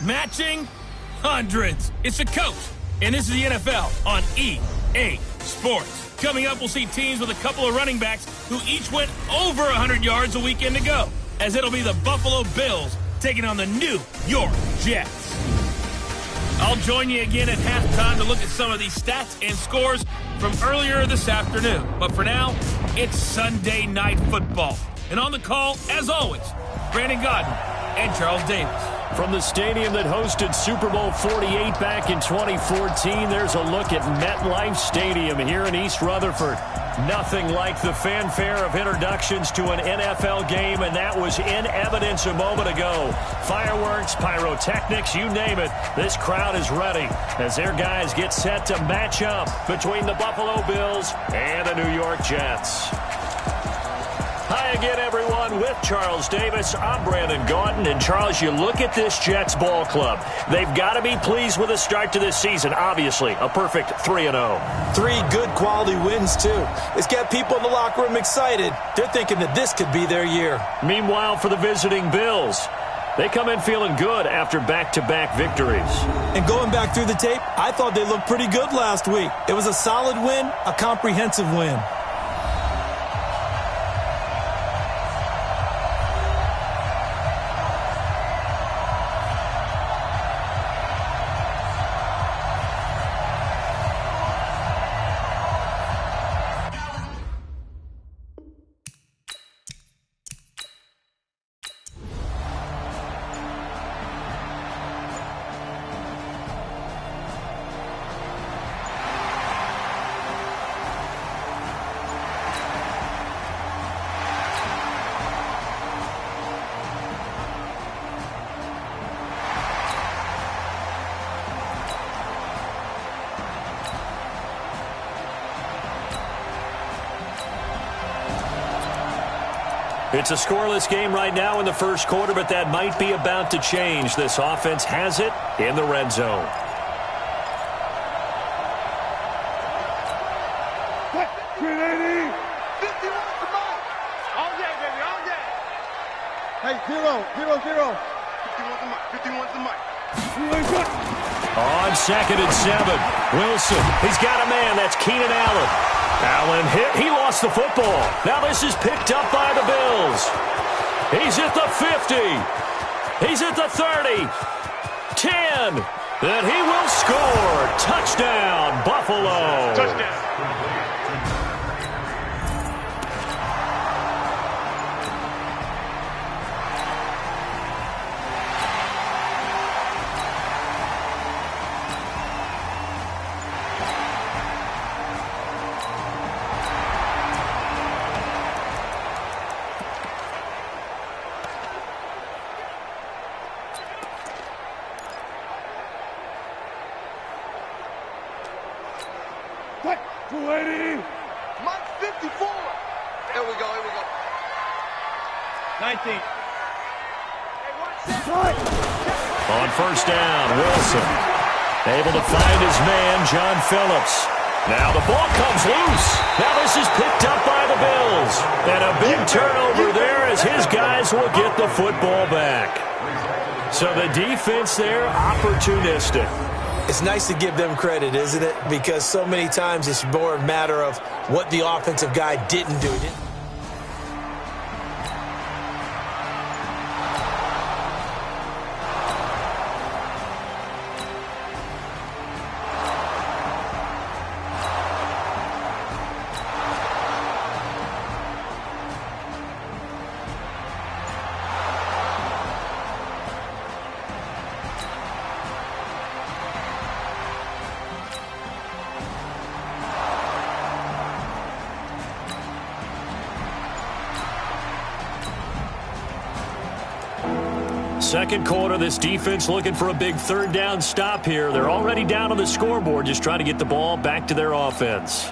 matching hundreds. It's the coach, and this is the NFL on EA Sports. Coming up, we'll see teams with a couple of running backs who each went over 100 yards a weekend ago, as it'll be the Buffalo Bills taking on the New York Jets. I'll join you again at halftime to look at some of these stats and scores from earlier this afternoon. But for now, it's Sunday Night Football. And on the call, as always, Brandon Gaudin and Charles Davis. From the stadium that hosted Super Bowl 48 back in 2014, there's a look at MetLife Stadium here in East Rutherford. Nothing like the fanfare of introductions to an NFL game, and that was in evidence a moment ago. Fireworks, pyrotechnics, you name it. This crowd is ready as their guys get set to match up between the Buffalo Bills and the New York Jets. Hi again, everyone. With Charles Davis, I'm Brandon Gaudin. And, Charles, you look at this Jets ball club. They've got to be pleased with the start to this season. Obviously, a perfect 3-0. 3 good quality wins, too. It's got people in the locker room excited. They're thinking that this could be their year. Meanwhile, for the visiting Bills, they come in feeling good after back-to-back victories. And going back through the tape, I thought they looked pretty good last week. It was a solid win, a comprehensive win. It's a scoreless game right now in the first quarter, but that might be about to change. This offense has it in the red zone. Hey, 0-0-0. 51's the mic. On 2nd and 7, Wilson. He's got a man. That's Keenan Allen. Allen hit. He lost the football. Now this is picked up by the Bills. He's at the 50. He's at the 30. 10. And he will score. Touchdown, Buffalo. Touchdown. What? 280. Mike 54. Here we go. 19. On first down, Wilson. Able to find his man, John Phillips. Now the ball comes loose. Now this is picked up by the Bills. And a big turnover there as his guys will get the football back. So the defense there, opportunistic. It's nice to give them credit, isn't it? Because so many times it's more a matter of what the offensive guy didn't do. Second quarter, this defense looking for a big third down stop here. They're already down on the scoreboard, just trying to get the ball back to their offense. On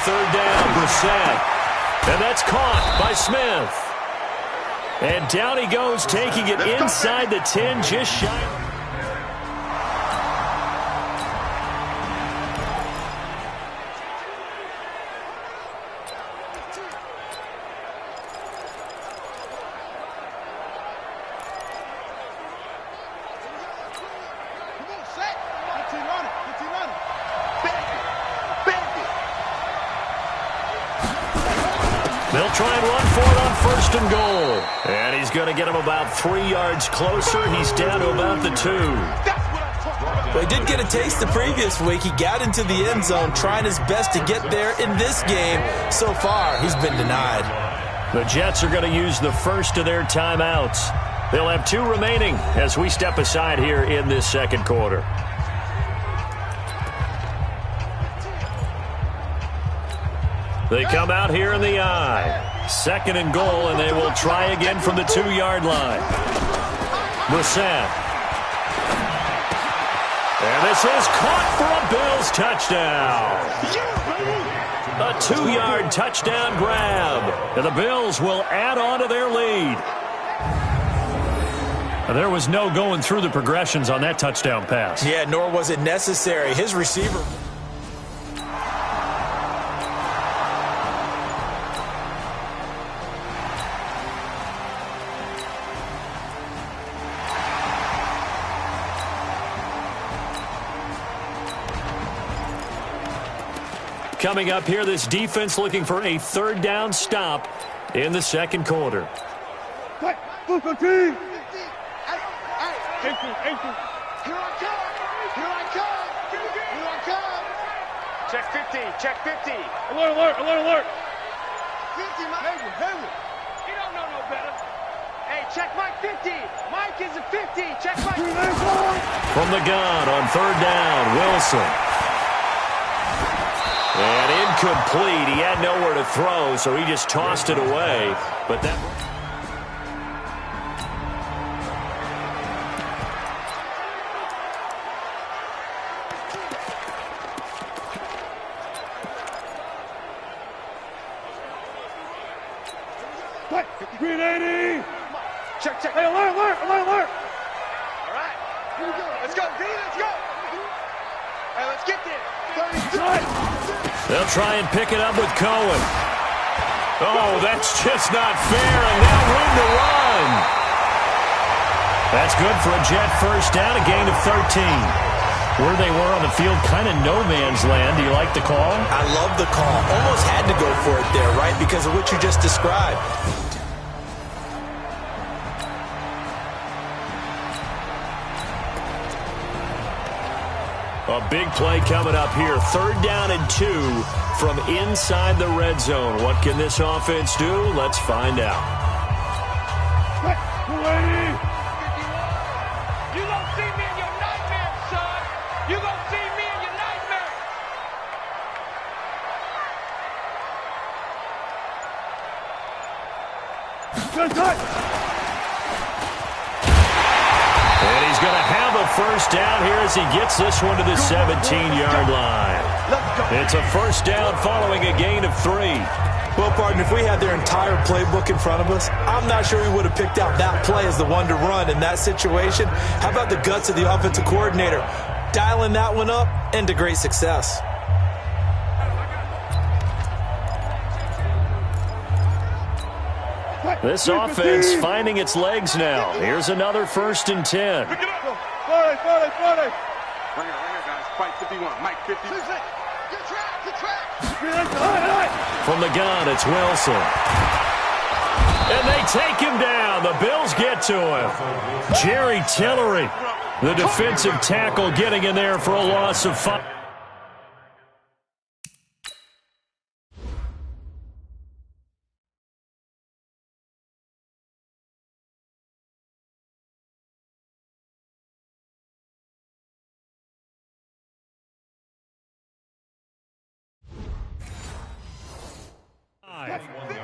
third down, Brissett. And that's caught by Smith. And down he goes, taking it inside the 10, just shy. They'll try and run for it on 1st and goal. And he's going to get him about 3 yards closer. He's down to about the 2. Well, he did get a taste the previous week. He got into the end zone trying his best to get there in this game. So far, he's been denied. The Jets are going to use the first of their timeouts. They'll have 2 remaining as we step aside here in this second quarter. They come out here in the I. 2nd and goal, and they will try again from the 2-yard line. Brissett. And this is caught for a Bills touchdown. A 2-yard touchdown grab. And the Bills will add on to their lead. There was no going through the progressions on that touchdown pass. Yeah, nor was it necessary. His receiver... Coming up here, this defense looking for a 3rd down stop in the second quarter. Here I come. Here I come. Here I come. Check 50. Check 50. Alert, alert, alert, alert. 50, Mike. Henry. You don't know no better. Hey, check Mike 50. Mike is a 50. Check Mike. From the gun on 3rd down, Wilson. And incomplete. He had nowhere to throw, so he just tossed it away. But that... Green 80. Check, check. Hey, alert, alert, alert, alert. All right. Here we go. Let's go, D. Let's go. Hey, let's get there. They'll try and pick it up with Cohen. Oh, that's just not fair, and they'll win the run. That's good for a Jet 1st down, a gain of 13. Where they were on the field, kind of no man's land. Do you like the call? I love the call. Almost had to go for it there, right, because of what you just described. A big play coming up here. 3rd down and 2 from inside the red zone. What can this offense do? Let's find out. 280. You gonna see me in your nightmare, son. You gonna see me in your nightmare. Good touch. And he's going to have a 1st down here as he gets this one to the 17-yard line. It's a 1st down following a gain of 3. Well, partner, if we had their entire playbook in front of us, I'm not sure we would have picked out that play as the one to run in that situation. How about the guts of the offensive coordinator? Dialing that one up into great success. This offense finding its legs now. Here's another 1st and 10. 40. Right here, guys. Fight 51. Mike 50. Get track. From the gun, it's Wilson. And they take him down. The Bills get to him. Jerry Tillery, the defensive tackle, getting in there for a loss of 5.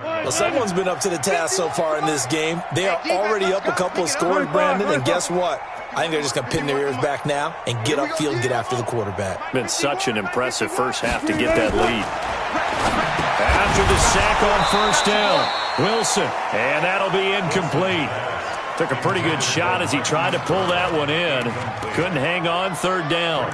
Well, someone's been up to the task so far in this game. They are already up a couple of scores, Brandon, and guess what? I think they're just going to pin their ears back now and get upfield and get after the quarterback. Been such an impressive first half to get that lead. After the sack on 1st down, Wilson, and that'll be incomplete. Took a pretty good shot as he tried to pull that one in. Couldn't hang on 3rd down.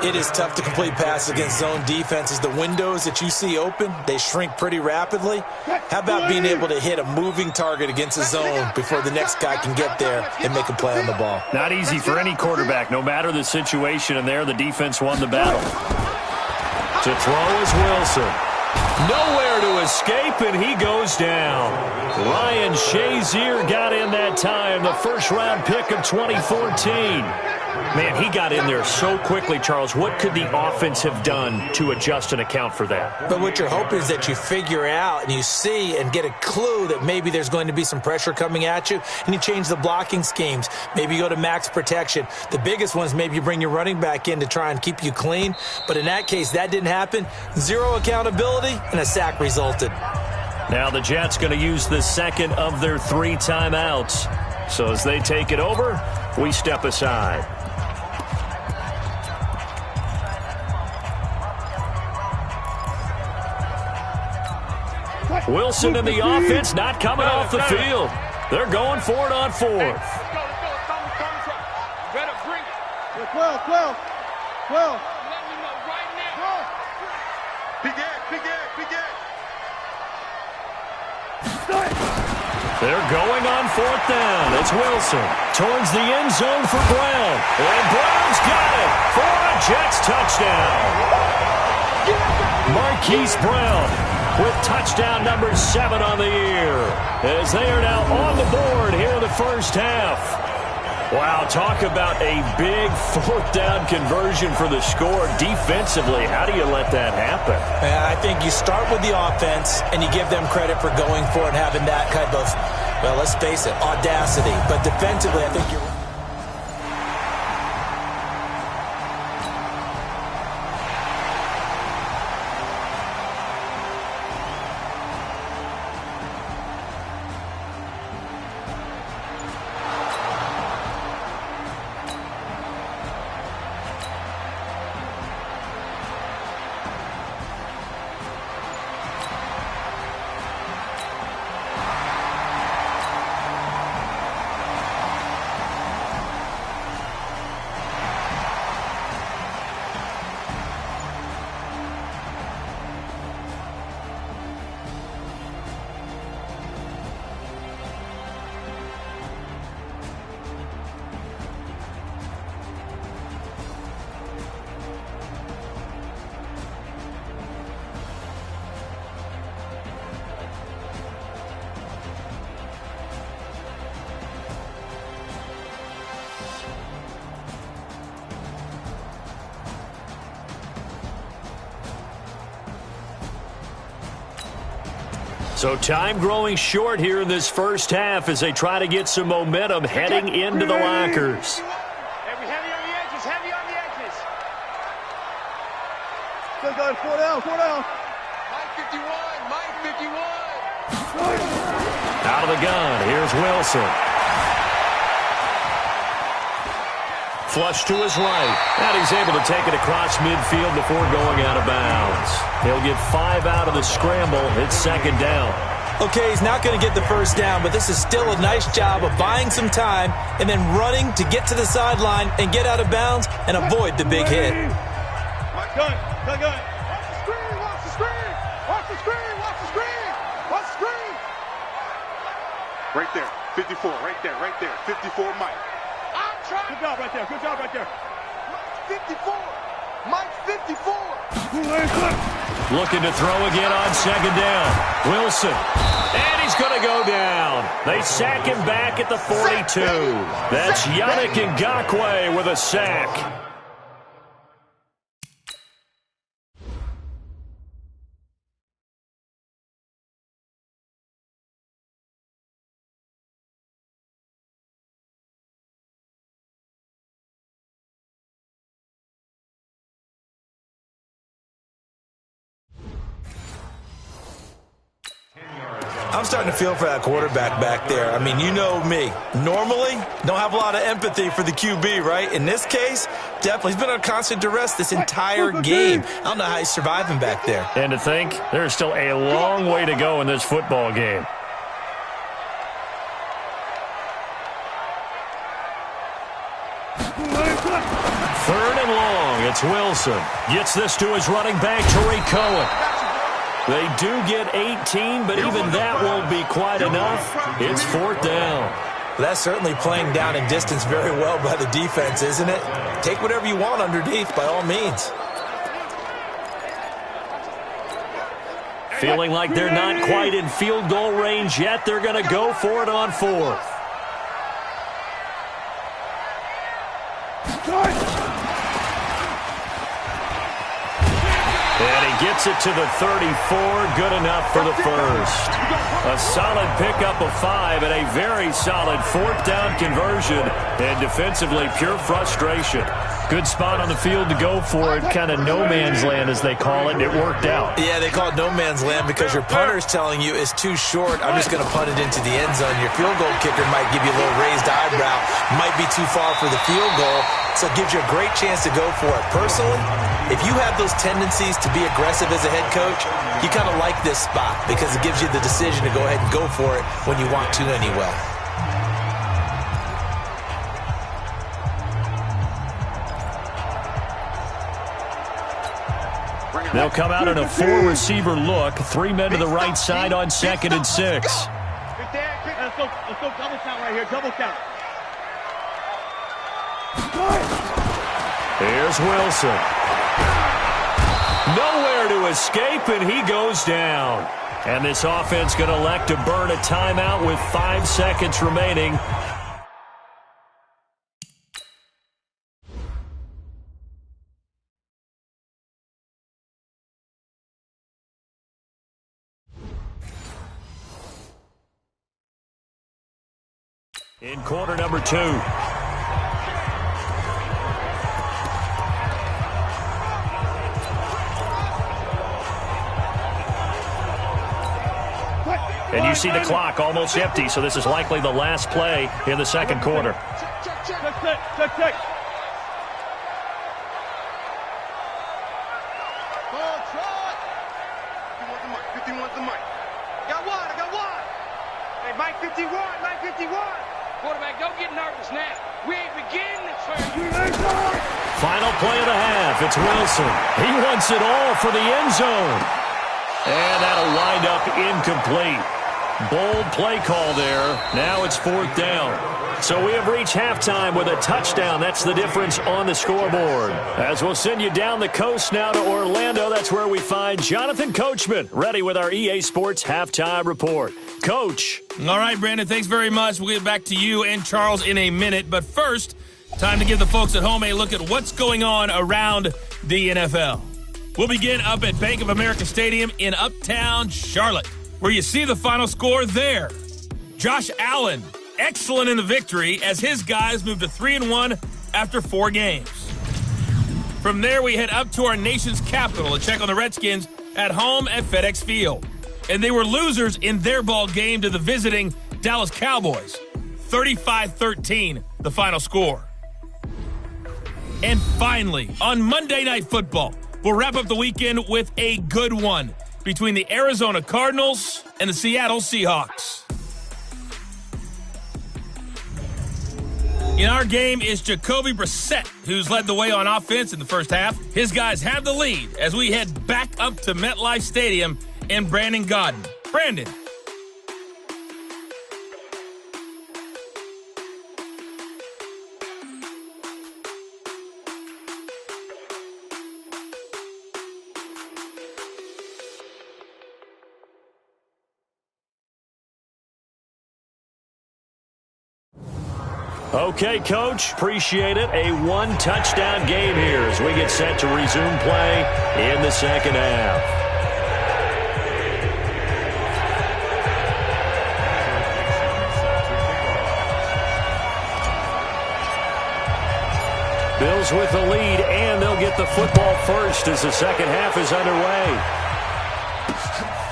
It is tough to complete passes against zone defenses. The windows that you see open, they shrink pretty rapidly. How about being able to hit a moving target against a zone before the next guy can get there and make a play on the ball? Not easy for any quarterback, no matter the situation, and there the defense won the battle. To throw is Wilson. Nowhere to escape, and he goes down. Ryan Shazier got in that time, the first-round pick of 2014. Man, he got in there so quickly, Charles. What could the offense have done to adjust and account for that? But what you're hoping is that you figure out and you see and get a clue that maybe there's going to be some pressure coming at you, and you change the blocking schemes. Maybe you go to max protection. The biggest one is maybe you bring your running back in to try and keep you clean. But in that case, that didn't happen. Zero accountability, and a sack resulted. Now the Jets going to use the second of their 3 timeouts. So as they take it over, we step aside. Wilson in the offense, not coming off the field. They're going for it on 4th. Better bring it. 12. Let me know right now. Big Ed. They're going on 4th down. It's Wilson towards the end zone for Brown. And Brown's got it for a Jets touchdown. Marquise Brown with touchdown number 7 on the year, as they are now on the board here in the first half. Wow, talk about a big 4th down conversion for the score. Defensively, how do you let that happen? I think you start with the offense, and you give them credit for going for it and having that kind of, well, let's face it, audacity. But defensively, I think you're right. So time growing short here in this first half as they try to get some momentum heading into the lockers. Heavy on the edges. Still going 4 down. Mike 51. Out of the gun, here's Wilson. Flush to his right, and he's able to take it across midfield before going out of bounds. He'll get 5 out of the scramble. It's 2nd down. Okay, he's not going to get the first down, but this is still a nice job of buying some time and then running to get to the sideline and get out of bounds and avoid the big hit. Gun. Watch the screen. Right there. 54. Right there. 54, Mike. Good job right there. Mike 54. Looking to throw again on 2nd down. Wilson. And he's going to go down. They sack him back at the 42. That's Yannick Ngakoue with a sack. I'm starting to feel for that quarterback back there. I mean, you know me. Normally, don't have a lot of empathy for the QB, right? In this case, definitely. He's been on constant duress this entire game. I don't know how he's surviving back there. And to think, there's still a long way to go in this football game. Third and long. It's Wilson. Gets this to his running back, Tariq Cohen. They do get 18, but even that won't be quite enough. It's 4th down. That's certainly playing down in distance very well by the defense, isn't it? Take whatever you want underneath, by all means. Feeling like they're not quite in field goal range yet. They're going to go for it on fourth. And he gets it to the 34. Good enough for the first. A solid pickup of 5 and a very solid fourth down conversion. And defensively, pure frustration. Good spot on the field to go for it. Kind of no man's land, as they call it, and it worked out. Yeah, they call it no man's land because your punter's telling you it's too short. I'm just going to punt it into the end zone. Your field goal kicker might give you a little raised eyebrow. Might be too far for the field goal, so it gives you a great chance to go for it. Personally, if you have those tendencies to be aggressive as a head coach, you kind of like this spot because it gives you the decision to go ahead and go for it when you want to anyway. They'll come out in a 4-receiver look. 3 men to the right side on 2nd and 6. Let's go double count right here. Double count. Here's Wilson. Nowhere to escape, and he goes down. And this offense going to elect to burn a timeout with 5 seconds remaining. In quarter number 2. And you see the clock almost empty, so this is likely the last play in the second quarter. Check. Ball try. 51's the mic. I got one. Hey, Mike 51. Quarterback, don't get nervous now. We ain't beginning the first. Final play of the half. It's Wilson. He wants it all for the end zone. And that'll wind up incomplete. Bold play call there. Now it's 4th down. So we have reached halftime with a touchdown. That's the difference on the scoreboard. As we'll send you down the coast now to Orlando, that's where we find Jonathan Coachman, ready with our EA Sports Halftime Report. Coach. All right, Brandon, thanks very much. We'll get back to you and Charles in a minute. But first, time to give the folks at home a look at what's going on around the NFL. We'll begin up at Bank of America Stadium in Uptown Charlotte, where you see the final score there. Josh Allen, excellent in the victory as his guys move to 3-1 after 4 games. From there, we head up to our nation's capital to check on the Redskins at home at FedEx Field. And they were losers in their ball game to the visiting Dallas Cowboys. 35-13, the final score. And finally, on Monday Night Football, we'll wrap up the weekend with a good one between the Arizona Cardinals and the Seattle Seahawks. In our game is Jacoby Brissett, who's led the way on offense in the first half. His guys have the lead as we head back up to MetLife Stadium in Brandon Gaudin. Brandon. Okay, Coach, appreciate it. A 1-touchdown game here as we get set to resume play in the second half. Bills with the lead, and they'll get the football first as the second half is underway.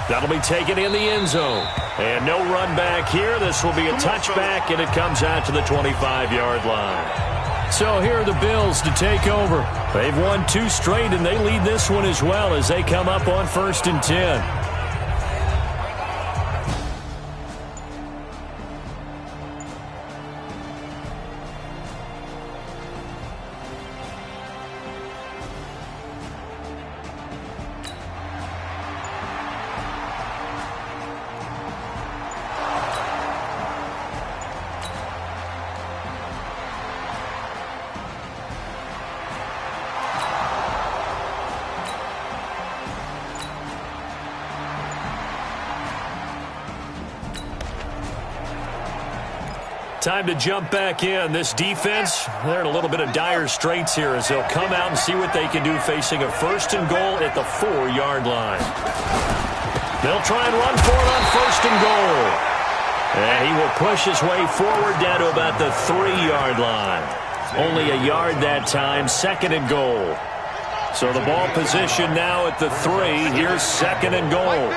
That'll be taken in the end zone. And no run back here. This will be a touchback, and it comes out to the 25-yard line. So here are the Bills to take over. They've won 2 straight, and they lead this one as well as they come up on 1st and 10. Time to jump back in. This defense, they're in a little bit of dire straits here as they'll come out and see what they can do facing a 1st and goal at the 4-yard line. They'll try and run for it on 1st and goal. And he will push his way forward down to about the 3-yard line. Only a yard that time, 2nd and goal. So the ball position now at the 3. Here's 2nd and goal.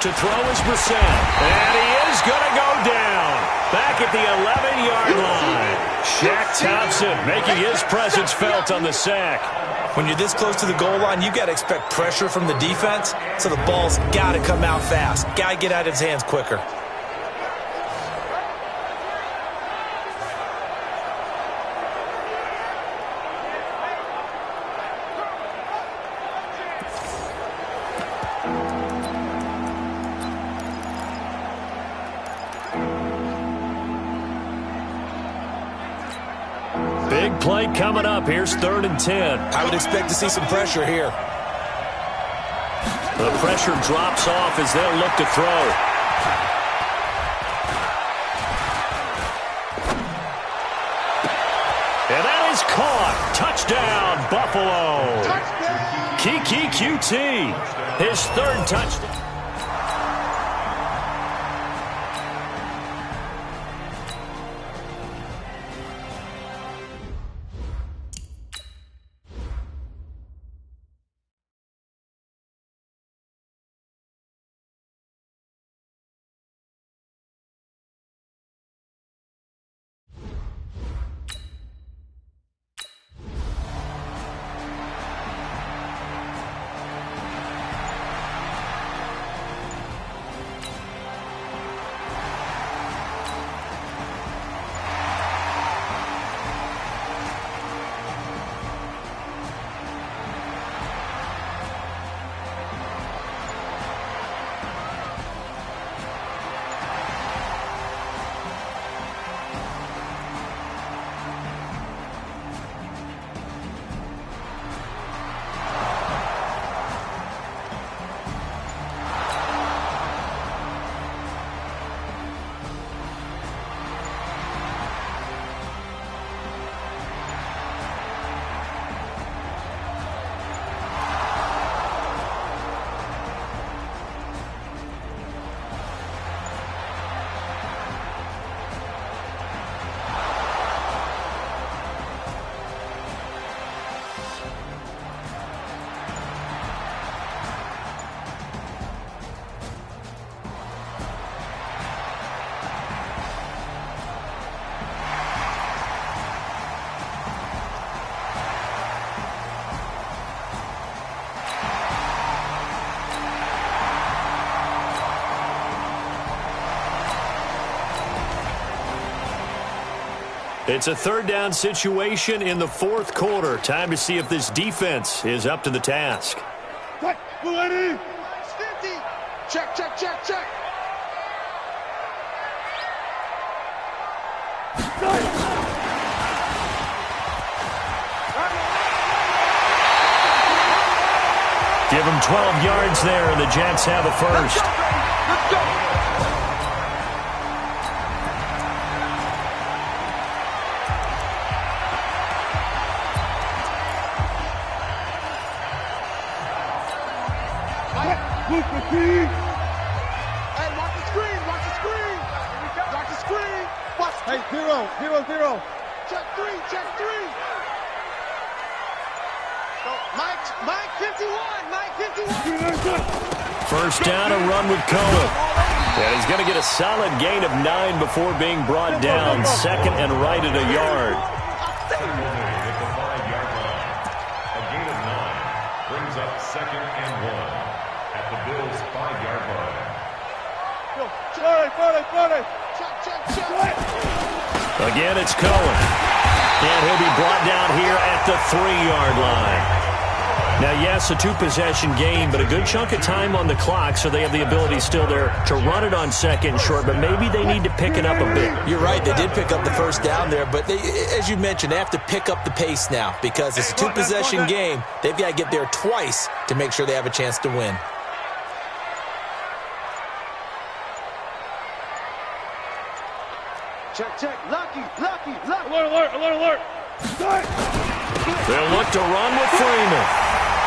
To throw is Brissett. And he is going to go down. Back at the 11-yard line. Shaq Thompson making his presence felt on the sack. When you're this close to the goal line, you got to expect pressure from the defense, so the ball's got to come out fast. Got to get out of his hands quicker. Big play coming up. Here's 3rd and 10. I would expect to see some pressure here. The pressure drops off as they'll look to throw. And that is caught. Touchdown, Buffalo. Touchdown. Keke QT, his 3rd touchdown. It's a 3rd down situation in the 4th quarter. Time to see if this defense is up to the task. Check, check, check, check. Give them 12 yards there, and the Jets have a 1st. Let's go. Hey, watch the screen, watch the screen. Watch the screen. Watch. Hey, 0-0-0. Check 3, check 3. Mike 51, Mike 51. 1st down, a run with Cohen. And he's going to get a solid gain of 9 before being brought down. 2nd and right at a yard. A gain of 9 brings up 2nd and 1 at the Bills' 5-yard line. Again, it's Cohen. And he'll be brought down here at the 3-yard line. Now, yes, a 2-possession game, but a good chunk of time on the clock, so they have the ability still there to run it on 2nd and short, but maybe they need to pick it up a bit. You're right, they did pick up the 1st down there, but they, as you mentioned, they have to pick up the pace now because it's a 2-possession game. They've got to get there twice to make sure they have a chance to win. Check, check. Lucky. Alert, alert, alert, alert. They'll look to run with Freeman.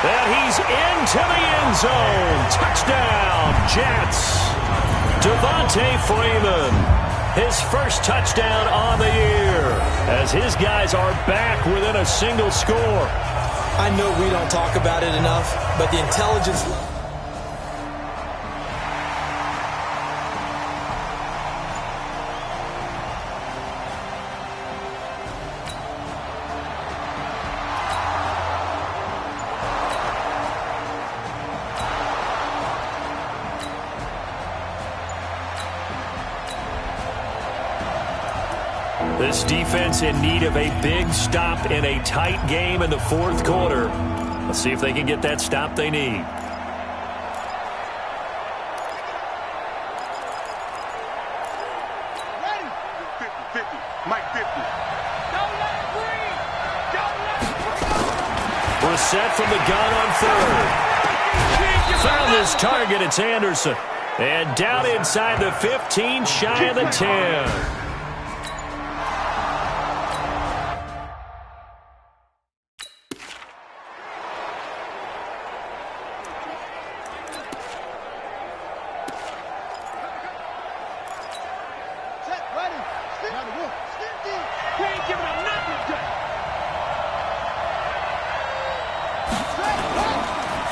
And he's into the end zone. Touchdown, Jets. Devontae Freeman, his first touchdown on the year, as his guys are back within a single score. I know we don't talk about it enough, but the intelligence... This defense in need of a big stop in a tight game in the fourth quarter. Let's see if they can get that stop they need. Ready. 50. Mike 50. Don't let it breathe. Don't let it breathe. Brissett from the gun on third. Found his target. It's Anderson. And down inside the 15, shy of the 10.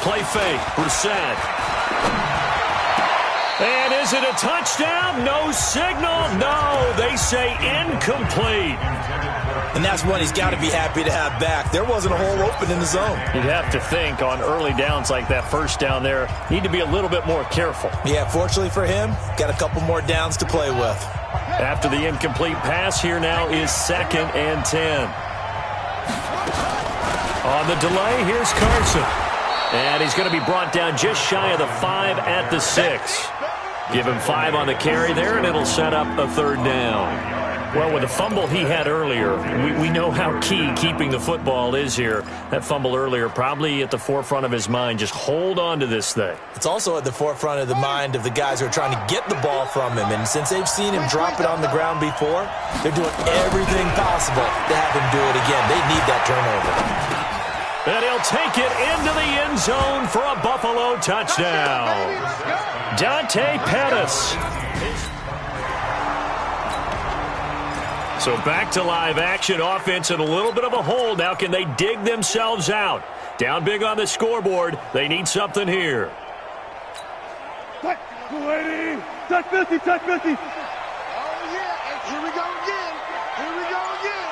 Play fake, Brissett. And is it a touchdown? No signal. No, they say incomplete. And that's one he's got to be happy to have back. There wasn't a hole open in the zone. You'd have to think on early downs like that first down there, need to be a little bit more careful. Yeah, fortunately for him, got a couple more downs to play with. After the incomplete pass, here now is 2nd and 10. On the delay, here's Carson. And he's going to be brought down just shy of the 5 at the 6. Give him 5 on the carry there, and it'll set up a 3rd down. Well, with the fumble he had earlier, we know how key keeping the football is here. That fumble earlier probably at the forefront of his mind. Just hold on to this thing. It's also at the forefront of the mind of the guys who are trying to get the ball from him. And since they've seen him drop it on the ground before, they're doing everything possible to have him do it again. They need that turnover. And he'll take it into the end zone for a Buffalo touchdown. Dante Pettis. So back to live action. Offense in a little bit of a hole. Now can they dig themselves out? Down big on the scoreboard. They need something here. Touch 280. Touch 50. Touch 50. Oh, yeah. And here we go again. Here we go again.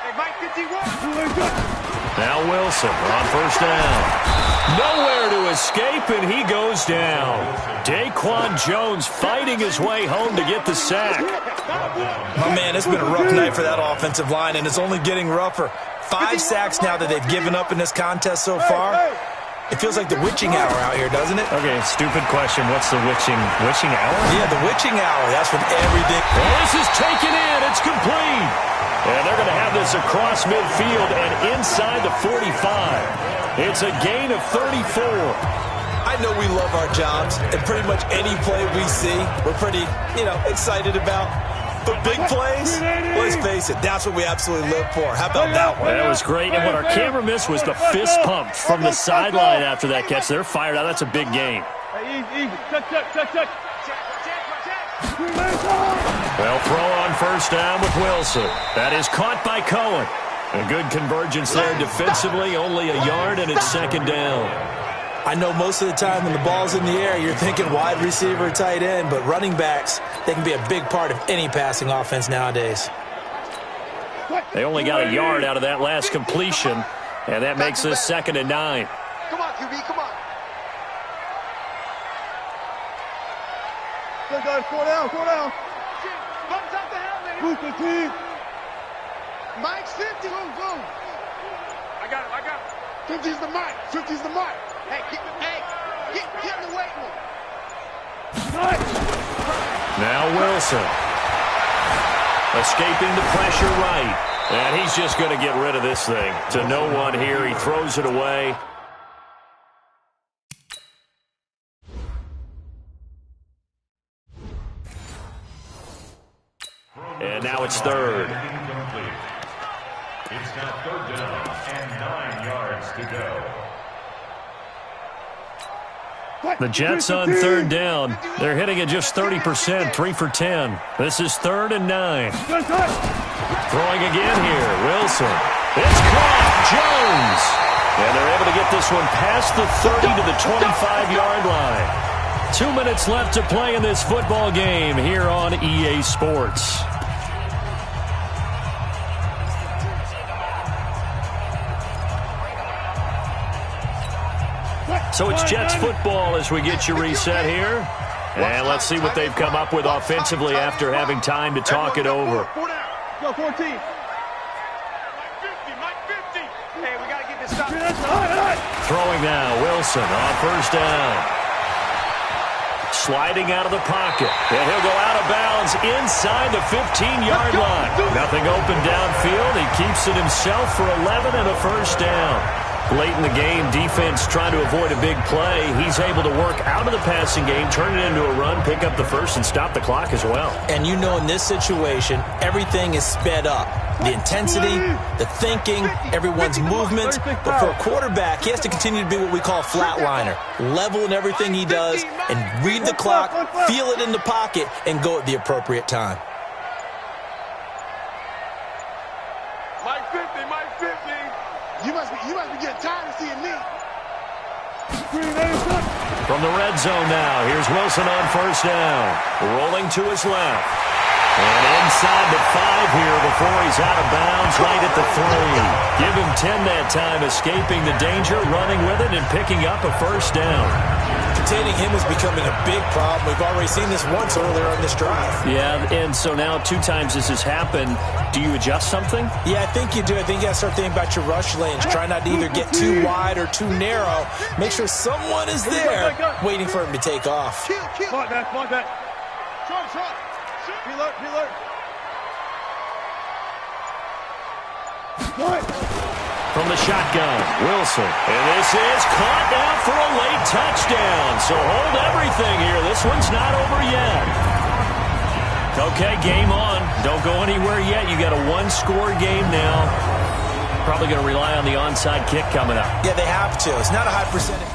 Hey, Mike 51. Now Wilson on first down. Nowhere to escape, and he goes down. Daquan Jones fighting his way home to get the sack. My man, it's been a rough night for that offensive line, and it's only getting rougher. 5 sacks now that they've given up in this contest so far. It feels like the witching hour out here, doesn't it? Okay, stupid question. What's the witching hour? Yeah, the witching hour. That's when everything... Well, this is taken in. It's complete. And they're going to have this across midfield and inside the 45. It's a gain of 34. I know we love our jobs, and pretty much any play we see, we're pretty, excited about. But big plays, let's face it, that's what we absolutely live for. How about that one? That was great. And what our camera missed was the fist pump from the sideline after that catch. They're fired out. That's a big gain. Easy. Check. Well, throw on first down with Wilson. That is caught by Cohen. A good convergence there defensively, only a yard, and it's 2nd down. I know most of the time when the ball's in the air, you're thinking wide receiver, tight end, but running backs, they can be a big part of any passing offense nowadays. They only got a yard out of that last completion, and that makes this 2nd and 9. Come on, QB, come on. Go down. Buttons up the helmet. Move the team. Mike's 50. Boom. I got it. 50's the mic. Hey, get in the weight room. Now Wilson. Escaping the pressure right. And he's just going to get rid of this thing. To no one here. He throws it away. From And now it's third. Incomplete. It's now third down and 9 yards to go. The Jets on third down. They're hitting at just 30%, 3 for 10. This is 3rd and 9. Throwing again here, Wilson. It's caught, Jones. And they're able to get this one past the 30 to the 25-yard line. 2 minutes left to play in this football game here on EA Sports. So it's Jets football as we get you reset here. And let's see what they've come up with offensively after having time to talk it over. Go 14. Mike 50, Mike 50. Hey, we got to get this stop. Throwing now, Wilson on first down. Sliding out of the pocket. And he'll go out of bounds inside the 15-yard line. Nothing open downfield. He keeps it himself for 11 and a first down. Late in the game, defense trying to avoid a big play. He's able to work out of the passing game, turn it into a run, pick up the first, and stop the clock as well. And you know in this situation, everything is sped up. The intensity, the thinking, everyone's movements. But for a quarterback, he has to continue to be what we call a flatliner. Level in everything he does and read the clock, feel it in the pocket, and go at the appropriate time. Mike 50, Mike 50. You must be getting tired of seeing me. From the red zone now, here's Wilson on first down. Rolling to his left. And inside the 5 here before he's out of bounds right at the 3. Give him 10 that time, escaping the danger, running with it, and picking up a first down. Containing him is becoming a big problem. We've already seen this once earlier on this drive. Yeah, and so now 2 times this has happened. Do you adjust something? Yeah, I think you do. I think you got to start thinking about your rush lanes. Try not to either get too wide or too narrow. Make sure someone is there waiting for him to take off. Come on, Dad. Short. Reload. From the shotgun, Wilson. And this is caught now for a late touchdown. So hold everything here. This one's not over yet. Okay, game on. Don't go anywhere yet. You got a 1-score game now. Probably going to rely on the onside kick coming up. Yeah, they have to. It's not a high percentage.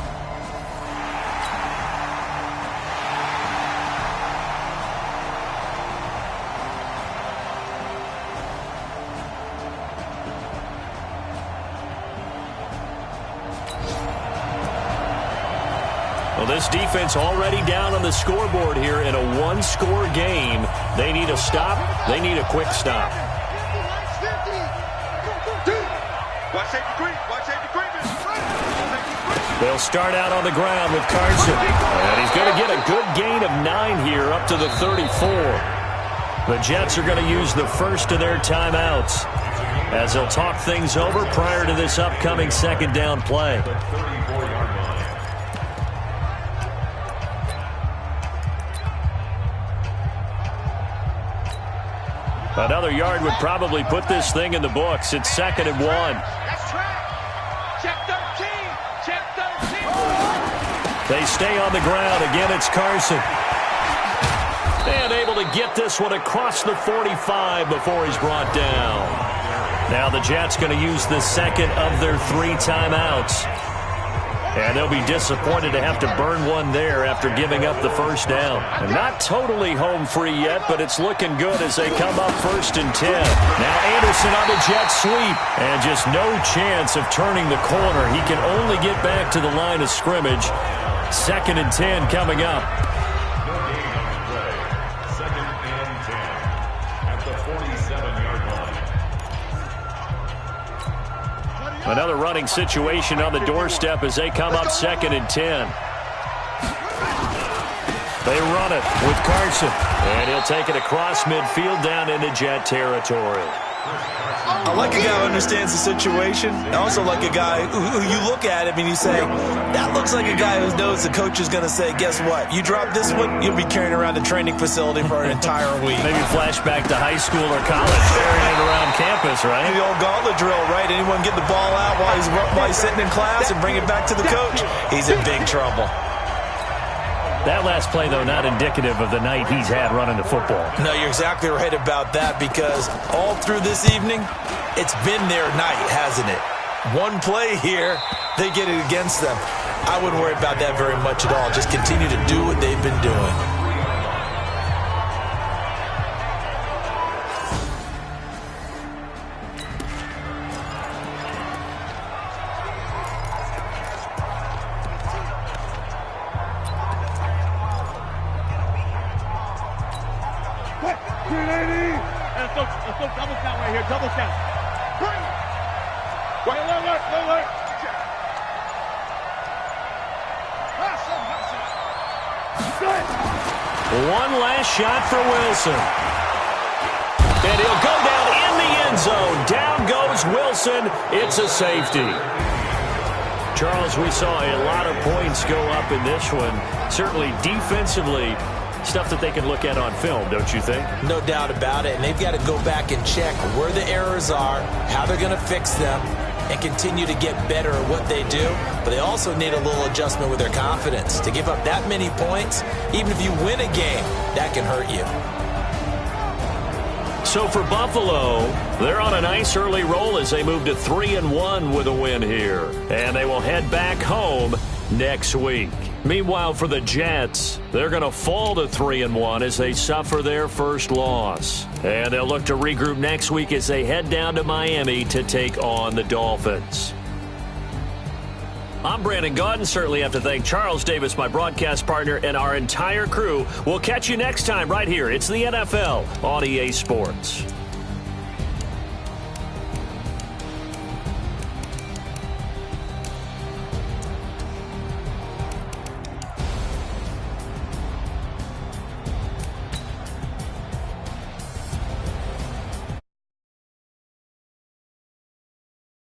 This defense already down on the scoreboard here in a 1-score game. They need a stop. They need a quick stop. They'll start out on the ground with Carson. And he's going to get a good gain of 9 here up to the 34. The Jets are going to use the first of their timeouts as they'll talk things over prior to this upcoming second down play. Another yard would probably put this thing in the books. It's 2nd and 1. That's track. Check 13. They stay on the ground. Again, it's Carson. And able to get this one across the 45 before he's brought down. Now the Jets going to use the second of their 3 timeouts. And they'll be disappointed to have to burn one there after giving up the first down. And not totally home free yet, but it's looking good as they come up 1st and 10. Now Anderson on the jet sweep. And just no chance of turning the corner. He can only get back to the line of scrimmage. 2nd and 10 coming up. No gain on the play. 2nd and 10 at the 47-yard line. Another running situation on the doorstep as they come up 2nd and 10. They run it with Carson. And he'll take it across midfield down into Jet territory. I like a guy who understands the situation. I also like a guy who you look at him and you say, that looks like a guy who knows the coach is going to say, guess what? You drop this one, you'll be carrying around the training facility for an entire week. Maybe flashback to high school or college, carrying it around campus, right? The old gauntlet drill, right? Anyone get the ball out while he's sitting in class and bring it back to the coach? He's in big trouble. That last play, though, not indicative of the night he's had running the football. No, you're exactly right about that, because all through this evening, it's been their night, hasn't it? One play here, they get it against them. I wouldn't worry about that very much at all. Just continue to do what they've been doing. Let's go double count right here. Double count. Wait, alert. One last shot for Wilson. And he'll go down in the end zone. Down goes Wilson. It's a safety. Charles, we saw a lot of points go up in this one. Certainly defensively, stuff that they can look at on film, don't you think? No doubt about it. And they've got to go back and check where the errors are, how they're going to fix them, and continue to get better at what they do. But they also need a little adjustment with their confidence. To give up that many points, even if you win a game, that can hurt you. So for Buffalo, they're on a nice early roll as they move to 3-1 with a win here. And they will head back home next week. Meanwhile, for the Jets, they're going to fall to 3-1 as they suffer their first loss. And they'll look to regroup next week as they head down to Miami to take on the Dolphins. I'm Brandon Gaudin. Certainly have to thank Charles Davis, my broadcast partner, and our entire crew. We'll catch you next time right here. It's the NFL on EA Sports.